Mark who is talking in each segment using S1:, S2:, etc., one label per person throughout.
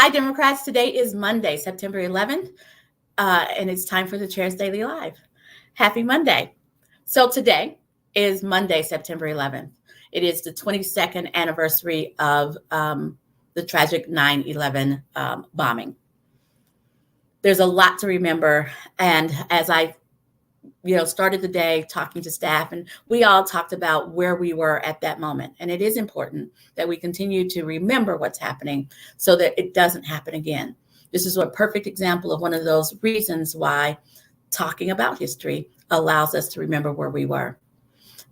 S1: Hi, Democrats. Today is Monday, September 11th, and it's time for the Chair's Daily Live. Happy Monday. So today is Monday, September 11th. It is the 22nd anniversary of the tragic 9/11 bombing. There's a lot to remember, and as I started the day talking to staff, and we all talked about where we were at that moment. And it is important that we continue to remember what's happening so that it doesn't happen again. This is a perfect example of one of those reasons why talking about history allows us to remember where we were.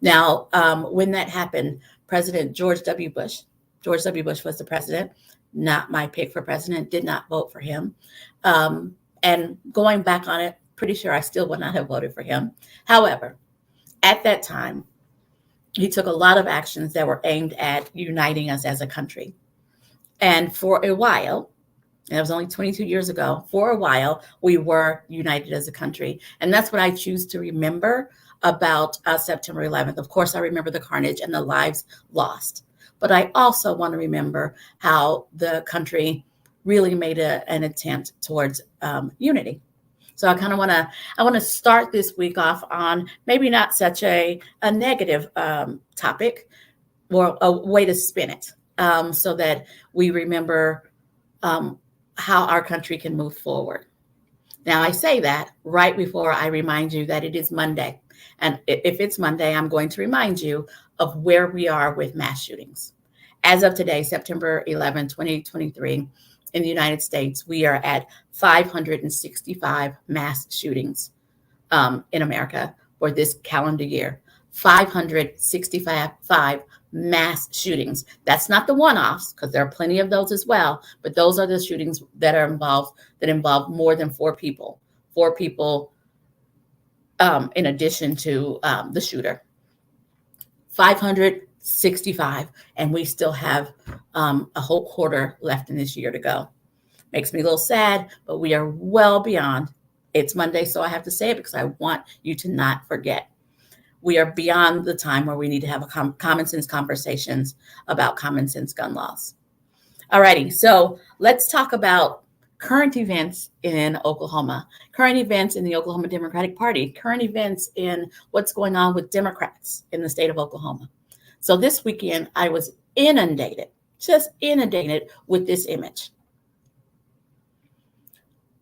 S1: Now, when that happened, President George W. Bush was the president, not my pick for president, did not vote for him. And going back on it, pretty sure I still would not have voted for him. However, at that time, he took a lot of actions that were aimed at uniting us as a country. And for a while, and it was only 22 years ago, for a while, we were united as a country. And that's what I choose to remember about September 11th. Of course, I remember the carnage and the lives lost. But I also want to remember how the country really made an attempt towards unity. So I kind of want to start this week off on maybe not such a negative topic, or a way to spin it, so that we remember how our country can move forward. Now, I say that right before I remind you that it is Monday. And if it's Monday, I'm going to remind you of where we are with mass shootings. As of today, September 11, 2023, in the United States, we are at 565 mass shootings in America for this calendar year. 565 mass shootings. That's not the one-offs, because there are plenty of those as well, but those are the shootings that involve more than four people. Four people in addition to the shooter. 565, and we still have a whole quarter left in this year to go. Makes me a little sad, but we are well beyond. It's Monday, so I have to say it because I want you to not forget. We are beyond the time where we need to have a common sense conversations about common sense gun laws. All righty, so let's talk about current events in Oklahoma, current events in the Oklahoma Democratic Party, current events in what's going on with Democrats in the state of Oklahoma. So this weekend, I was just inundated with this image.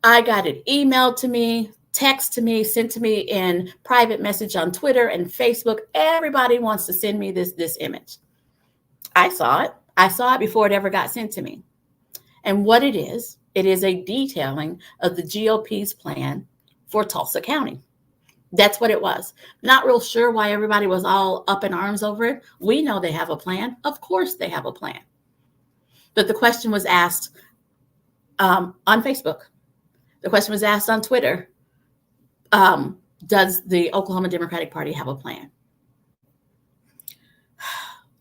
S1: I got it emailed to me, text to me, sent to me in private message on Twitter and Facebook. Everybody wants to send me this image. I saw it. I saw it before it ever got sent to me. And what it is a detailing of the GOP's plan for Tulsa County. That's what it was. Not real sure why everybody was all up in arms over it. We know they have a plan. Of course they have a plan. But the question was asked on Facebook. The question was asked on Twitter. Does the Oklahoma Democratic Party have a plan?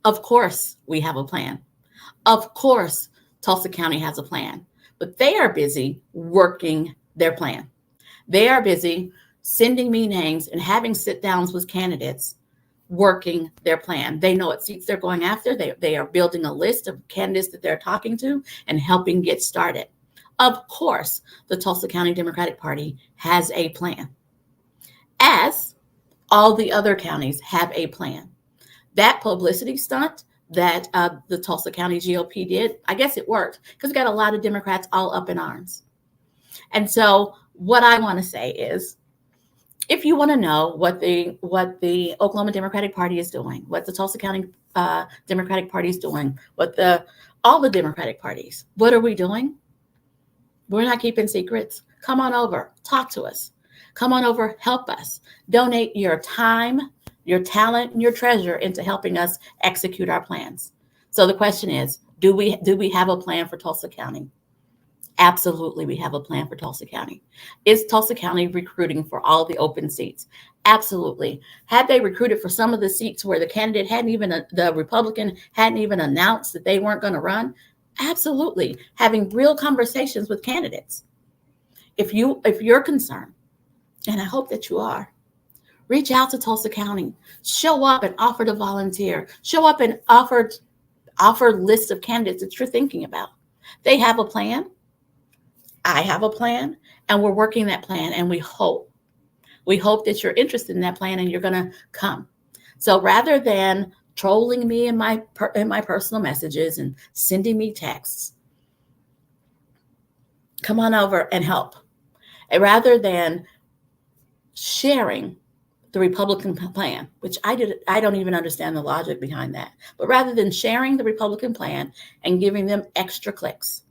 S1: Of course we have a plan. Of course Tulsa County has a plan. But they are busy working their plan. They are busy sending me names and having sit downs with candidates working their plan. They know what seats they're going after. They are building a list of candidates that they're talking to and helping get started. Of course, the Tulsa County Democratic Party has a plan, as all the other counties have a plan. That publicity stunt that the Tulsa County GOP did, I guess it worked, because we got a lot of Democrats all up in arms. And so what I want to say is, if you want to know what the Oklahoma Democratic Party is doing, what the Tulsa County Democratic Party is doing, all the Democratic parties, what are we doing? We're not keeping secrets. Come on over, talk to us. Come on over, help us. Donate your time, your talent, and your treasure into helping us execute our plans. So the question is, do we have a plan for Tulsa County? Absolutely, we have a plan for Tulsa County. Is Tulsa County recruiting for all the open seats? Absolutely. Had they recruited for some of the seats where the Republican hadn't even announced that they weren't going to run? Absolutely. Having real conversations with candidates. If you're concerned, and I hope that you are, reach out to Tulsa County. Show up and offer to volunteer. Show up and offer lists of candidates that you're thinking about. They have a plan. I have a plan, and we're working that plan, and we hope that you're interested in that plan and you're going to come. So rather than trolling me in my personal messages and sending me texts, come on over and help. And rather than sharing the Republican plan, which I don't even understand the logic behind that. But rather than sharing the Republican plan and giving them extra clicks,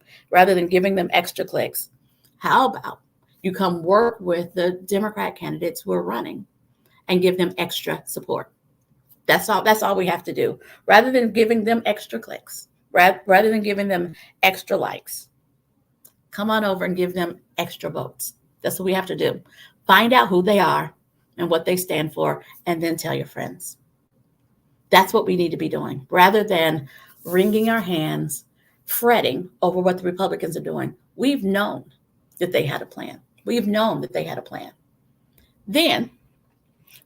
S1: how about you come work with the Democrat candidates who are running and give them extra support? That's all we have to do. Rather than giving them extra clicks, rather than giving them extra likes, come on over and give them extra votes. That's what we have to do. Find out who they are and what they stand for, and then tell your friends. That's what we need to be doing, rather than wringing our hands, fretting over what the Republicans are doing. We've known that they had a plan. Then,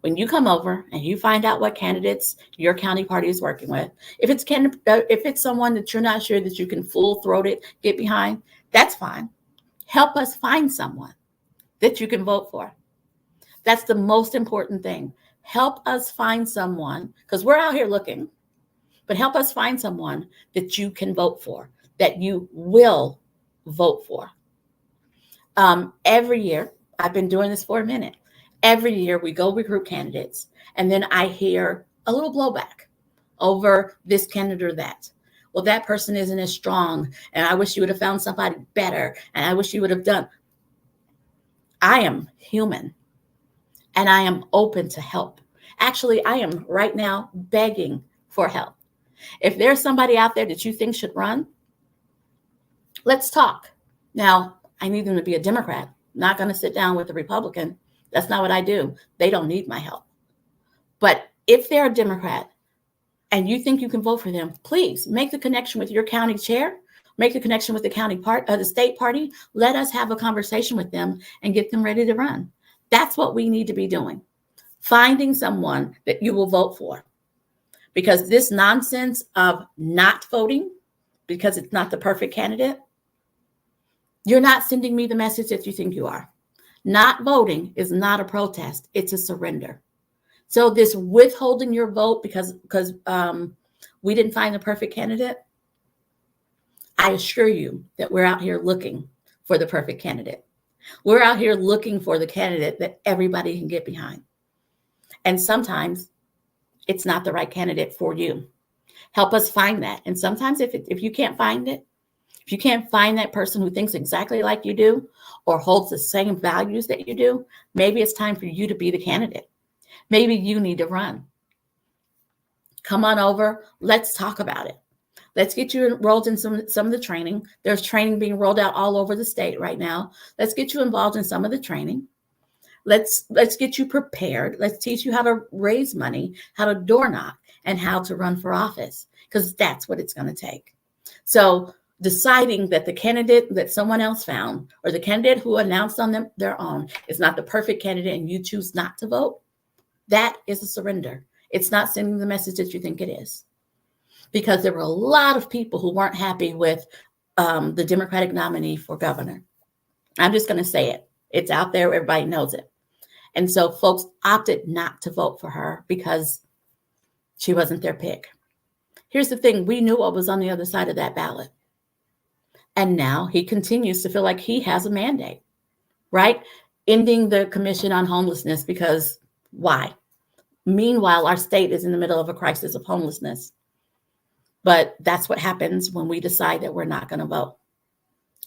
S1: when you come over and you find out what candidates your county party is working with, if it's someone that you're not sure that you can full-throated get behind, that's fine. Help us find someone that you can vote for. That's the most important thing. Help us find someone, because we're out here looking, but help us find someone that you can vote for, that you will vote for. Every year, I've been doing this for a minute. Every year we go recruit candidates, and then I hear a little blowback over this candidate or that. Well, that person isn't as strong, and I wish you would have found somebody better, and I wish you would have done. I am human, and I am open to help. Actually, I am right now begging for help. If there's somebody out there that you think should run, let's talk. Now, I need them to be a Democrat. I'm not going to sit down with a Republican. That's not what I do. They don't need my help. But if they're a Democrat and you think you can vote for them, please make the connection with your county chair, make the connection with the state party. Let us have a conversation with them and get them ready to run. That's what we need to be doing. Finding someone that you will vote for. Because this nonsense of not voting because it's not the perfect candidate, you're not sending me the message that you think you are. Not voting is not a protest. It's a surrender. So this withholding your vote because we didn't find the perfect candidate, I assure you that we're out here looking for the perfect candidate. We're out here looking for the candidate that everybody can get behind. And sometimes it's not the right candidate for you. Help us find that. And sometimes if you can't find it, if you can't find that person who thinks exactly like you do or holds the same values that you do, maybe it's time for you to be the candidate. Maybe you need to run. Come on over. Let's talk about it. Let's get you enrolled in some of the training. There's training being rolled out all over the state right now. Let's get you involved in some of the training. Let's get you prepared. Let's teach you how to raise money, how to door knock, and how to run for office, because that's what it's going to take. So deciding that the candidate that someone else found or the candidate who announced on their own is not the perfect candidate and you choose not to vote, that is a surrender. It's not sending the message that you think it is. Because there were a lot of people who weren't happy with the Democratic nominee for governor. I'm just going to say it. It's out there. Everybody knows it. And so folks opted not to vote for her because she wasn't their pick. Here's the thing. We knew what was on the other side of that ballot. And now he continues to feel like he has a mandate, right? Ending the Commission on Homelessness because why? Meanwhile, our state is in the middle of a crisis of homelessness. But that's what happens when we decide that we're not going to vote.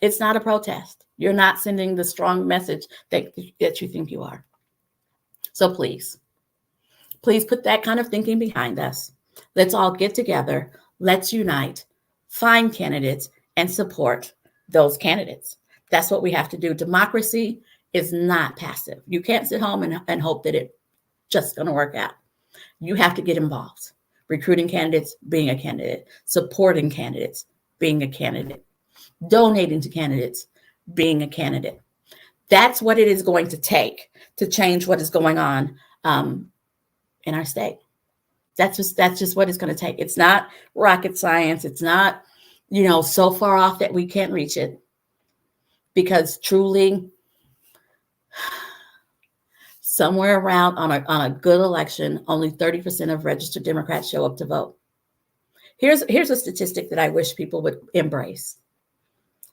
S1: It's not a protest. You're not sending the strong message that you think you are. So please put that kind of thinking behind us. Let's all get together. Let's unite, find candidates, and support those candidates. That's what we have to do. Democracy is not passive. You can't sit home and hope that it's just going to work out. You have to get involved. Recruiting candidates, being a candidate, supporting candidates, being a candidate, donating to candidates, being a candidate. That's what it is going to take to change what is going on in our state. That's just what it's going to take. It's not rocket science. It's not, so far off that we can't reach it. because truly, somewhere around on a good election, only 30% of registered Democrats show up to vote. Here's a statistic that I wish people would embrace.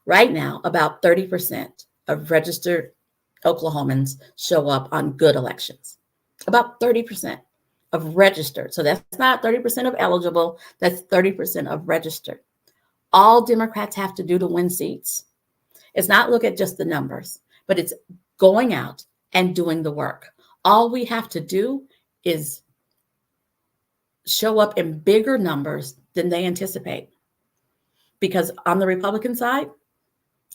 S1: Right now, about 30% of registered Oklahomans show up on good elections. About 30% of registered. So that's not 30% of eligible, that's 30% of registered. All Democrats have to do to win seats is not look at just the numbers, but it's going out and doing the work. All we have to do is show up in bigger numbers than they anticipate. Because on the Republican side,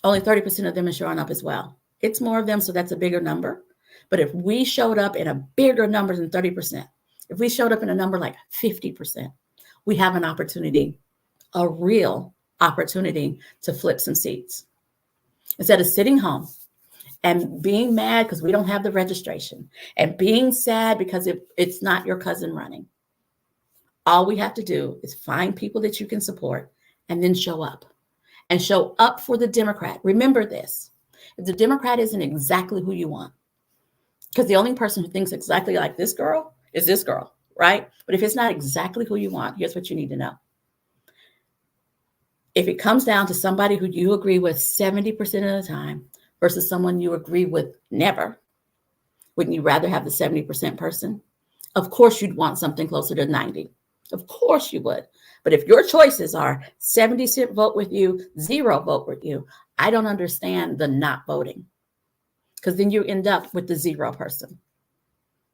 S1: only 30% of them are showing up as well. It's more of them, so that's a bigger number. But if we showed up in a bigger number than 30%, if we showed up in a number like 50%, we have an opportunity, a real opportunity to flip some seats. Instead of sitting home and being mad because we don't have the registration and being sad because it's not your cousin running, all we have to do is find people that you can support and then show up. And show up for the Democrat. Remember this. If the Democrat isn't exactly who you want, because the only person who thinks exactly like this girl is this girl, right? But if it's not exactly who you want, here's what you need to know. If it comes down to somebody who you agree with 70% of the time versus someone you agree with never, wouldn't you rather have the 70% person? Of course, you'd want something closer to 90. Of course you would. But if your choices are 70% vote with you, 0 vote with you, I don't understand the not voting. Because then you end up with the 0 person.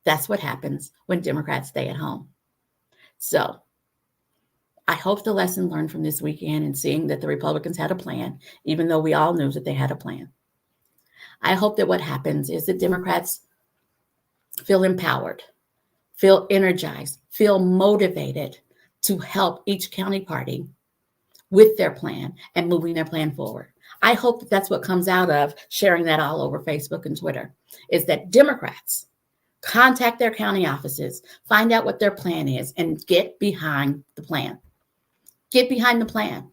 S1: That's what happens when Democrats stay at home. So I hope the lesson learned from this weekend and seeing that the Republicans had a plan, even though we all knew that they had a plan. I hope that what happens is that Democrats feel empowered, feel energized, feel motivated to help each county party with their plan and moving their plan forward. I hope that that's what comes out of sharing that all over Facebook and Twitter, is that Democrats contact their county offices, find out what their plan is, and get behind the plan. Get behind the plan.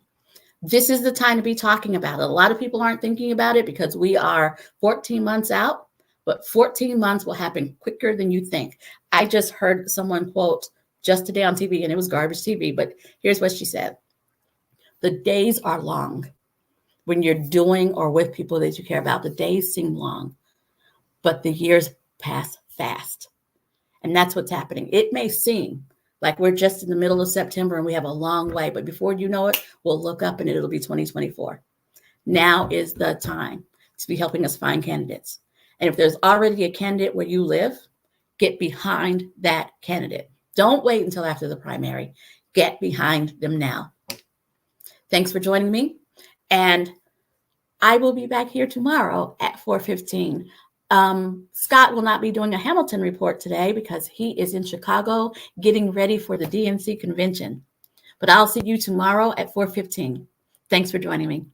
S1: This is the time to be talking about it. A lot of people aren't thinking about it because we are 14 months out, but 14 months will happen quicker than you think. I just heard someone quote just today on TV, and it was garbage TV, but here's what she said. The days are long when you're doing or with people that you care about. The days seem long, but the years pass fast. And that's what's happening. It may seem like we're just in the middle of September and we have a long way, but before you know it, we'll look up and it'll be 2024. Now is the time to be helping us find candidates. And if there's already a candidate where you live, get behind that candidate. Don't wait until after the primary. Get behind them now. Thanks for joining me. And I will be back here tomorrow at 4:15. Scott will not be doing a Hamilton report today because he is in Chicago getting ready for the DNC convention. But I'll see you tomorrow at 4:15. Thanks for joining me.